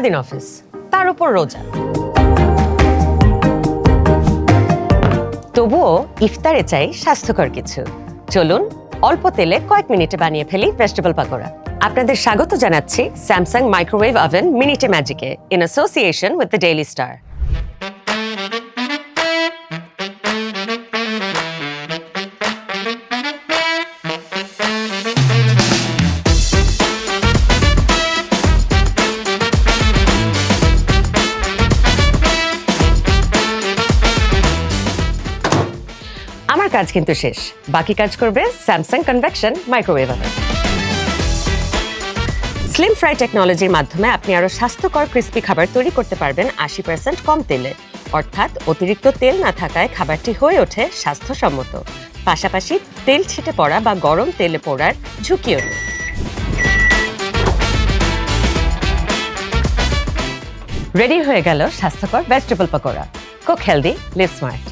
সারাদিন অফিস, তার উপর রোজা। তবুও ইফতারে চাই স্বাস্থ্যকর কিছু। চলুন অল্প তেলে কয়েক মিনিটে বানিয়ে ফেলি ভেজিটেবল পাকোড়া। আপনাদের স্বাগত জানাচ্ছি স্যামসাং মাইক্রোওয়েভ ওভেন মিনিটে ম্যাজিকে in association with the Daily Star. আমার কাজ কিন্তু শেষ, বাকি কাজ করবে Samsung convection microwave oven. Slim fry টেকনোলজির মাধ্যমে আপনি আরো স্বাস্থ্যকর ক্রিস্পি খাবার তৈরি করতে পারবেন 80% কম তেলে, অর্থাৎ অতিরিক্ত তেল না থাকায় খাবারটি হয়ে ওঠে স্বাস্থ্যসম্মত। পাশাপাশি তেল ছিটে পড়া বা গরম তেলে পোড়ার ঝুঁকিও নেই। রেডি হয়ে গেল স্বাস্থ্যকর vegetable pakora. Cook healthy, live smart.